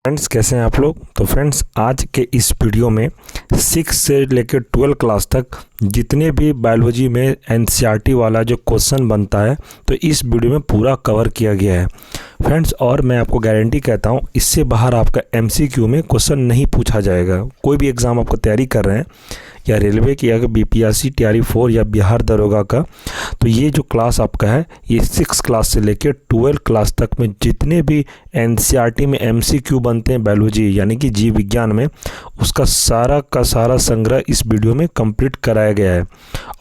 Friends, कैसे हैं आप लोग। तो फ्रेंड्स, आज के इस वीडियो में 6 से लेकर 12 क्लास तक जितने भी बायोलॉजी में एनसीईआरटी वाला जो क्वेश्चन बनता है तो इस वीडियो में पूरा कवर किया गया है फ्रेंड्स। और मैं आपको गारंटी कहता हूँ, इससे बाहर आपका एमसीक्यू में क्वेश्चन नहीं पूछा जाएगा। कोई भी एग्ज़ाम आपको तैयारी कर रहे हैं, या रेलवे की, या बीपीएससी टीआरई 4 या बिहार दरोगा का, तो ये जो क्लास आपका है ये 6 क्लास से लेकर 12 क्लास तक में जितने भी एनसीईआरटी में एमसीक्यू बनते हैं बायोलॉजी यानी कि जीव विज्ञान में, उसका सारा का सारा संग्रह इस वीडियो में कंप्लीट कराया गया है।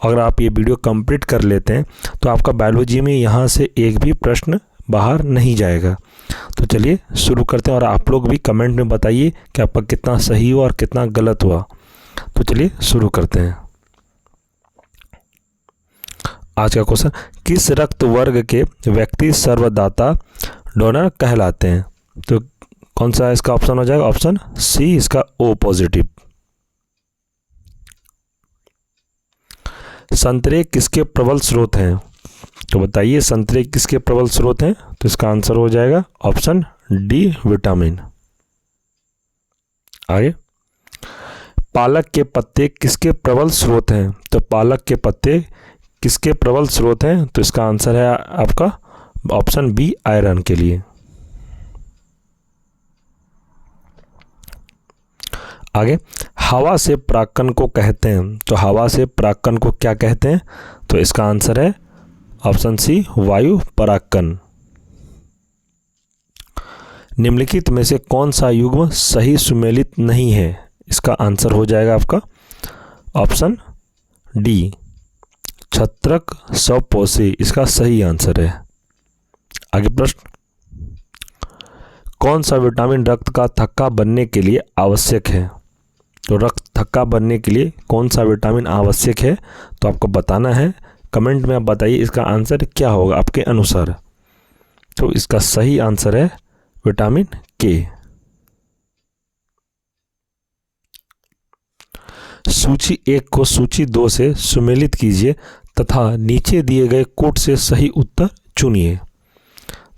अगर आप ये वीडियो कंप्लीट कर लेते हैं तो आपका बायोलॉजी में यहाँ से एक भी प्रश्न बाहर नहीं जाएगा। तो चलिए शुरू करते हैं, और आप लोग भी कमेंट में बताइए कि आपका कितना सही हुआ और कितना गलत हुआ। तो चलिए शुरू करते हैं। आज का क्वेश्चन, किस रक्त वर्ग के व्यक्ति सर्वदाता डोनर कहलाते हैं? तो कौन सा इसका ऑप्शन हो जाएगा? ऑप्शन सी इसका ओ पॉजिटिव। संतरे किसके प्रबल स्रोत हैं? तो बताइए संतरे किसके प्रबल स्रोत हैं? तो इसका आंसर हो जाएगा ऑप्शन डी विटामिन। आगे, पालक के पत्ते किसके प्रबल स्रोत हैं? तो पालक के पत्ते किसके प्रबल स्रोत हैं? तो इसका आंसर है आपका ऑप्शन बी आयरन के लिए। आगे, हवा से परागकण को कहते हैं, तो हवा से परागकण को क्या कहते हैं? तो इसका आंसर है ऑप्शन सी वायु परागकण। निम्नलिखित में से कौन सा युग्म सही सुमेलित नहीं है? इसका आंसर हो जाएगा आपका ऑप्शन डी छत्रक स्वपोषी, इसका सही आंसर है। आगे प्रश्न, कौन सा विटामिन रक्त का थक्का बनने के लिए आवश्यक है? तो रक्त थक्का बनने के लिए कौन सा विटामिन आवश्यक है? तो आपको बताना है, कमेंट में आप बताइए इसका आंसर क्या होगा आपके अनुसार। तो इसका सही आंसर है विटामिन के। सूची 1 को सूची 2 से सुमेलित कीजिए तथा नीचे दिए गए कोड से सही उत्तर चुनिए।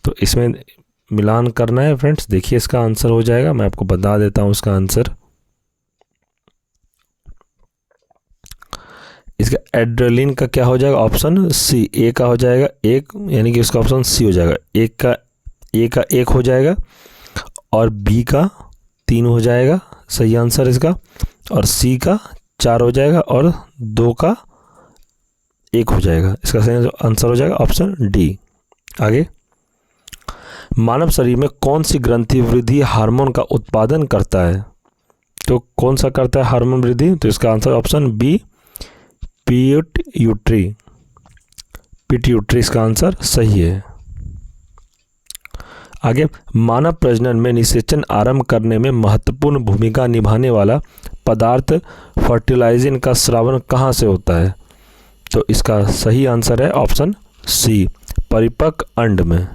तो इसमें मिलान करना है फ्रेंड्स। देखिए इसका आंसर हो जाएगा, मैं आपको बता देता हूं इसका आंसर। इसका एड्रेलिन का क्या हो जाएगा? ऑप्शन सी ए का हो जाएगा एक, यानी कि इसका ऑप्शन सी हो जाएगा। एक का एक हो जाएगा, और बी का 3 हो जाएगा सही आंसर इसका, और सी का 4 हो जाएगा, और 2 का 1 हो जाएगा। इसका सही आंसर हो जाएगा ऑप्शन डी। आगे, मानव शरीर में कौन सी ग्रंथि वृद्धि हार्मोन का उत्पादन करता है? तो कौन सा करता है हार्मोन वृद्धि? तो इसका answer option B pituitary. Pituitary इसका आंसर सही है। आगे, मानव प्रजनन में निषेचन आरंभ करने में महत्वपूर्ण भूमिका निभाने वाला पदार्थ फर्टिलाइजिंग का स्रावन कहाँ से होता है? तो इसका सही आंसर है ऑप्शन सी परिपक्व अंड में।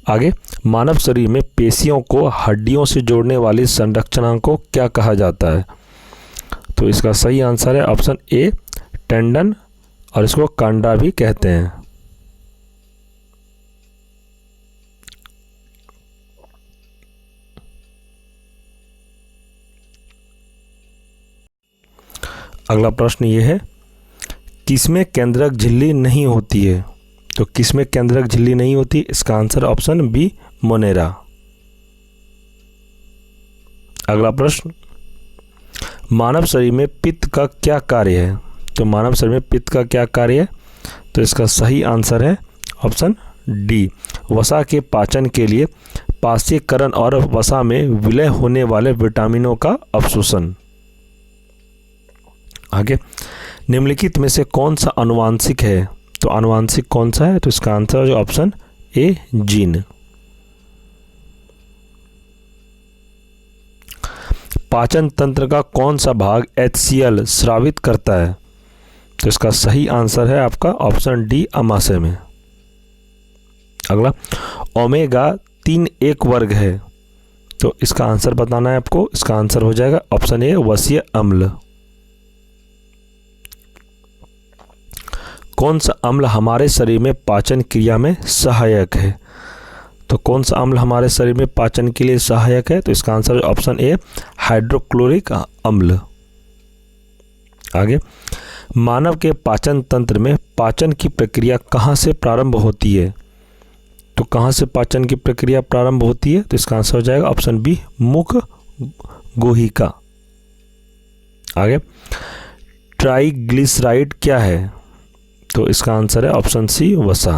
आगे, मानव शरीर में पेशियों को हड्डियों से जोड़ने वाली संरचनाओं को क्या कहा जाता है? तो इसका सही आंसर है ऑप्शन ए टेंडन, और इसको कांडा भी कहते हैं। अगला प्रश्न ये है, किसमें केंद्रक झिल्ली नहीं होती है? तो किसमें केंद्रक झिल्ली नहीं होती? इसका आंसर ऑप्शन बी मोनेरा। अगला प्रश्न, मानव शरीर में पित्त का क्या कार्य है? तो मानव शरीर में पित्त का क्या कार्य है? तो इसका सही आंसर है ऑप्शन डी वसा के पाचन के लिए पाचीकरण और वसा में विलय होने वाले विटामिनों का अवशोषण। आगे, निम्नलिखित में से कौन सा आनुवांशिक है? तो आनुवांशिक कौन सा है? तो इसका आंसर है ऑप्शन ए जीन। पाचन तंत्र का कौन सा भाग HCl स्रावित करता है? तो इसका सही आंसर है आपका ऑप्शन डी अमाशय में। अगला, ओमेगा 3 एक वर्ग है, तो इसका आंसर बताना है आपको। इसका आंसर हो जाएगा ऑप्शन ए वसीय अम्ल। कौन सा अम्ल हमारे शरीर में पाचन क्रिया में सहायक है? तो कौन सा अम्ल हमारे शरीर में पाचन के लिए सहायक है? तो इसका आंसर ऑप्शन ए हाइड्रोक्लोरिक अम्ल। आगे, मानव के पाचन तंत्र में पाचन की प्रक्रिया कहाँ से प्रारंभ होती है? तो कहाँ से पाचन की प्रक्रिया प्रारंभ होती है? तो इसका आंसर हो जाएगा ऑप्शन बी मुख गुहिका। आगे, ट्राइग्लिसराइड क्या है? तो इसका आंसर है ऑप्शन सी वसा।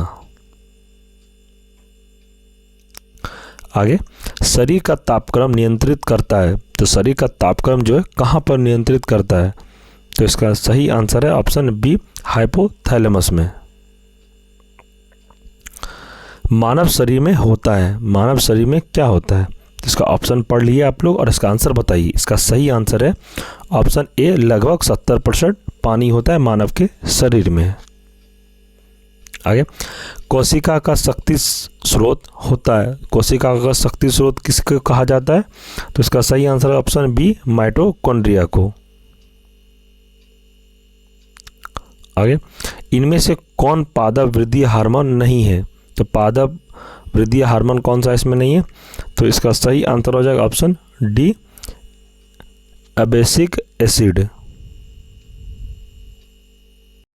आगे, शरीर का तापक्रम नियंत्रित करता है, तो शरीर का तापक्रम जो है कहाँ पर नियंत्रित करता है? तो इसका सही आंसर है ऑप्शन बी हाइपोथैलेमस में। मानव शरीर में होता है, मानव शरीर में क्या होता है? इसका ऑप्शन पढ़ लिए आप लोग और इसका आंसर बताइए। इसका सही आंसर है ऑप्शन ए लगभग 70% पानी होता है मानव के शरीर में। आगे, कोशिका का शक्ति स्रोत होता है, कोशिका का शक्ति स्रोत किसको कहा जाता है? तो इसका सही आंसर है ऑप्शन बी माइटोकॉन्ड्रिया को। आगे, इनमें से कौन पादप वृद्धि हार्मोन नहीं है? तो पादप वृद्धि हार्मोन कौन सा इसमें नहीं है? तो इसका सही आंसर हो जाएगा ऑप्शन डी एब्सिक एसिड।